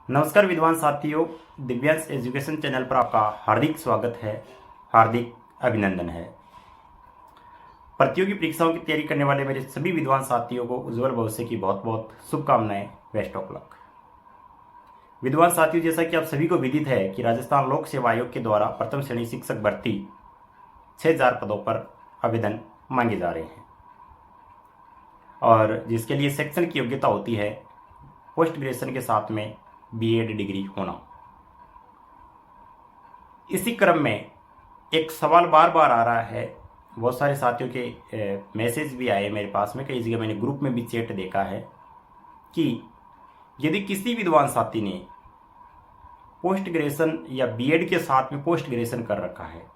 नमस्कार विद्वान साथियों, दिव्यांश एजुकेशन चैनल पर आपका हार्दिक स्वागत है, हार्दिक अभिनंदन है। प्रतियोगी परीक्षाओं की तैयारी करने वाले मेरे सभी विद्वान साथियों को उज्जवल भविष्य की बहुत बहुत शुभकामनाएं। Best of luck. विद्वान साथियों, जैसा कि आप सभी को विदित है कि राजस्थान लोक सेवा आयोग के द्वारा प्रथम श्रेणी शिक्षक भर्ती 6000 पदों पर आवेदन मांगे जा रहे हैं और जिसके लिए शैक्षणिक योग्यता होती है पोस्ट ग्रेजुएशन के साथ में बीएड डिग्री होना। इसी क्रम में एक सवाल बार बार आ रहा है, बहुत सारे साथियों के मैसेज भी आए मेरे पास में, कई जगह मैंने ग्रुप में भी चैट देखा है कि यदि किसी विद्वान साथी ने पोस्ट ग्रेजुएशन या बीएड के साथ में पोस्ट ग्रेजुएशन कर रखा है,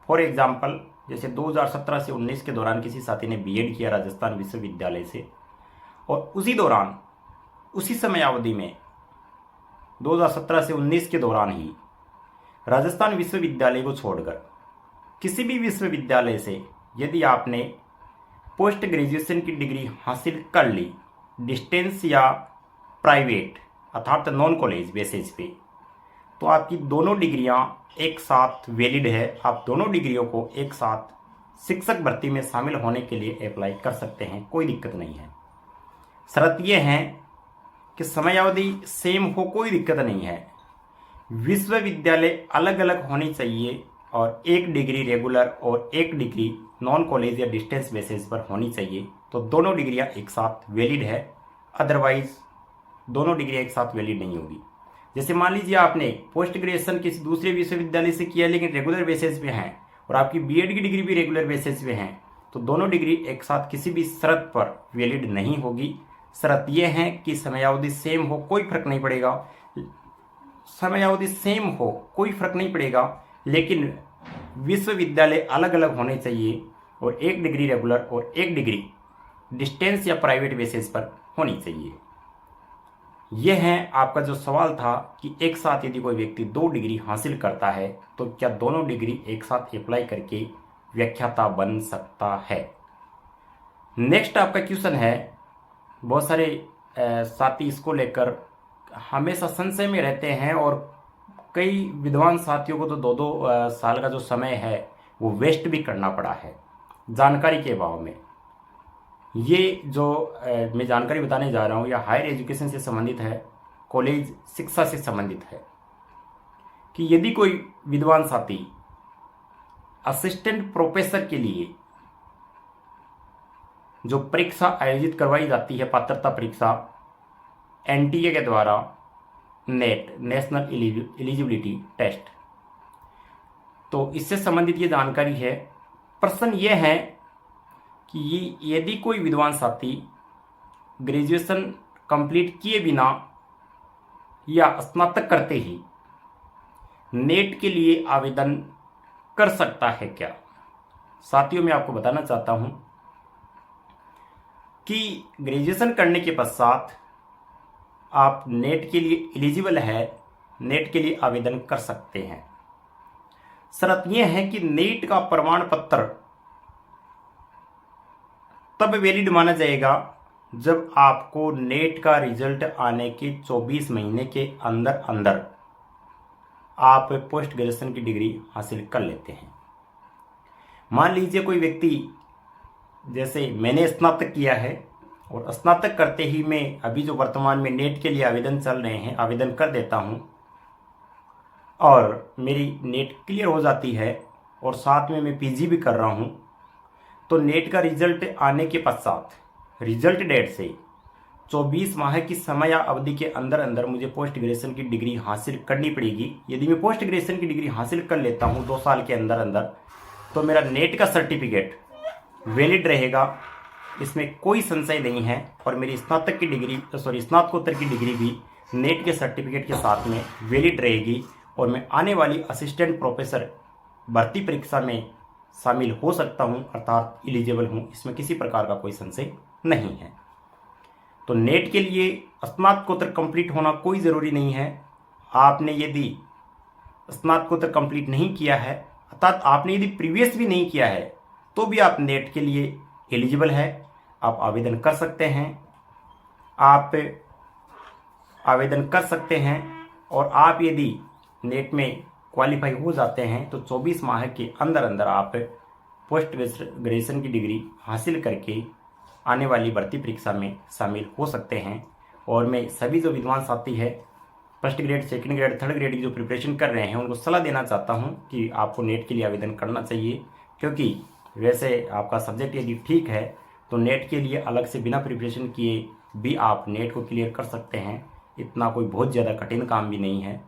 फॉर एग्जाम्पल जैसे 2017 से 19 के दौरान किसी साथी ने बीएड किया राजस्थान विश्वविद्यालय से और उसी दौरान उसी समय अवधि में 2017 से 19 के दौरान ही राजस्थान विश्वविद्यालय को छोड़कर किसी भी विश्वविद्यालय से यदि आपने पोस्ट ग्रेजुएशन की डिग्री हासिल कर ली डिस्टेंस या प्राइवेट अर्थात नॉन कॉलेज बेसिस पे, तो आपकी दोनों डिग्रियां एक साथ वैलिड है। आप दोनों डिग्रियों को एक साथ शिक्षक भर्ती में शामिल होने के लिए अप्लाई कर सकते हैं, कोई दिक्कत नहीं है। शर्त यह है कि समयावधि सेम हो, कोई दिक्कत नहीं है। विश्वविद्यालय अलग अलग होनी चाहिए और एक डिग्री रेगुलर और एक डिग्री नॉन कॉलेज या डिस्टेंस बेसिस पर होनी चाहिए, तो दोनों डिग्रियां एक साथ वैलिड है। अदरवाइज दोनों डिग्रियां एक साथ वैलिड नहीं होगी। जैसे मान लीजिए आपने पोस्ट ग्रेजुएशन किसी दूसरे विश्वविद्यालय से किया लेकिन रेगुलर बेसिस पे हैं और आपकी बीएड की डिग्री भी रेगुलर बेसिस पे है, तो दोनों डिग्री एक साथ किसी भी शर्त पर वैलिड नहीं होगी। शर्त यह है कि समयावधि सेम हो, कोई फर्क नहीं पड़ेगा। समयावधि सेम हो, कोई फर्क नहीं पड़ेगा, लेकिन विश्वविद्यालय अलग अलग होने चाहिए और एक डिग्री रेगुलर और एक डिग्री डिस्टेंस या प्राइवेट बेसिस पर होनी चाहिए। यह है आपका जो सवाल था कि एक साथ यदि कोई व्यक्ति 2 डिग्री हासिल करता है तो क्या दोनों डिग्री एक साथ अप्लाई करके व्याख्याता बन सकता है। नेक्स्ट आपका क्वेश्चन है, बहुत सारे साथी इसको लेकर हमेशा संशय में रहते हैं और कई विद्वान साथियों को तो 2-2 साल का जो समय है वो वेस्ट भी करना पड़ा है जानकारी के अभाव में। ये जो मैं जानकारी बताने जा रहा हूँ या हायर एजुकेशन से संबंधित है, कॉलेज शिक्षा से संबंधित है कि यदि कोई विद्वान साथी असिस्टेंट प्रोफेसर के लिए जो परीक्षा आयोजित करवाई जाती है, पात्रता परीक्षा एनटीए के द्वारा, नेट नेशनल एलिजिबिलिटी टेस्ट, तो इससे संबंधित ये जानकारी है। प्रश्न ये है कि यदि कोई विद्वान साथी ग्रेजुएशन कंप्लीट किए बिना या स्नातक करते ही नेट के लिए आवेदन कर सकता है क्या। साथियों, मैं आपको बताना चाहता हूं कि ग्रेजुएशन करने के पश्चात आप नेट के लिए एलिजिबल है, नेट के लिए आवेदन कर सकते हैं। शर्त यह है कि नेट का प्रमाण पत्र तब वैलिड माना जाएगा जब आपको नेट का रिजल्ट आने के 24 महीने के अंदर अंदर आप पोस्ट ग्रेजुएशन की डिग्री हासिल कर लेते हैं। मान लीजिए कोई व्यक्ति, जैसे मैंने स्नातक किया है और स्नातक करते ही मैं अभी जो वर्तमान में नेट के लिए आवेदन चल रहे हैं आवेदन कर देता हूं और मेरी नेट क्लियर हो जाती है और साथ में मैं पीजी भी कर रहा हूं, तो नेट का रिजल्ट आने के पश्चात रिजल्ट डेट से 24 माह की समय अवधि के अंदर अंदर मुझे पोस्ट ग्रेजुएशन की डिग्री हासिल करनी पड़ेगी। यदि मैं पोस्ट ग्रेजुएशन की डिग्री हासिल कर लेता हूं 2 साल के अंदर अंदर, तो मेरा नेट का सर्टिफिकेट वैलिड रहेगा, इसमें कोई संशय नहीं है। और मेरी स्नातक की डिग्री स्नातकोत्तर की डिग्री भी नेट के सर्टिफिकेट के साथ में वैलिड रहेगी और मैं आने वाली असिस्टेंट प्रोफेसर भर्ती परीक्षा में शामिल हो सकता हूं, अर्थात एलिजिबल हूं। इसमें किसी प्रकार का कोई संशय नहीं है। तो नेट के लिए स्नातकोत्तर कंप्लीट होना कोई ज़रूरी नहीं है। आपने यदि स्नातकोत्तर कंप्लीट नहीं किया है, अर्थात आपने यदि प्रीवियस भी नहीं किया है, तो भी आप नेट के लिए एलिजिबल है, आप आवेदन कर सकते हैं। आप आवेदन कर सकते हैं। और आप यदि नेट में क्वालिफाई हो जाते हैं तो 24 माह के अंदर अंदर आप पोस्ट ग्रेजुएशन की डिग्री हासिल करके आने वाली भर्ती परीक्षा में शामिल हो सकते हैं। और मैं सभी जो विद्वान साथी है first grade, second grade, third grade की जो प्रिपरेशन कर रहे हैं उनको सलाह देना चाहता हूं कि आपको नेट के लिए आवेदन करना चाहिए। क्योंकि वैसे आपका सब्जेक्ट यदि ठीक है तो नेट के लिए अलग से बिना प्रिपरेशन किए भी आप नेट को क्लियर कर सकते हैं। इतना कोई बहुत ज़्यादा कठिन काम भी नहीं है।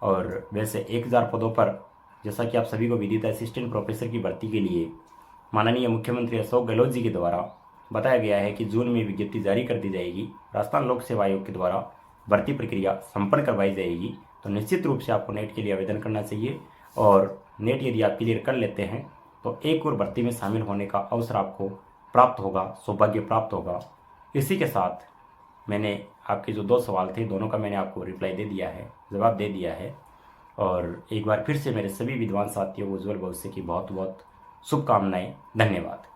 और वैसे 1000 पदों पर, जैसा कि आप सभी को विदित है, असिस्टेंट प्रोफेसर की भर्ती के लिए माननीय मुख्यमंत्री अशोक गहलोत जी के द्वारा बताया गया है कि जून में विज्ञप्ति जारी कर दी जाएगी। राजस्थान लोक सेवा आयोग के द्वारा भर्ती प्रक्रिया संपन्न करवाई जाएगी। तो निश्चित रूप से आपको नेट के लिए आवेदन करना चाहिए। और नेट यदि आप क्लियर कर लेते हैं तो एक और भर्ती में शामिल होने का अवसर आपको प्राप्त होगा, सौभाग्य प्राप्त होगा। इसी के साथ मैंने आपके जो 2 सवाल थे दोनों का मैंने आपको रिप्लाई दे दिया है, जवाब दे दिया है। और एक बार फिर से मेरे सभी विद्वान साथियों को उज्जवल भविष्य की बहुत बहुत शुभकामनाएं। धन्यवाद।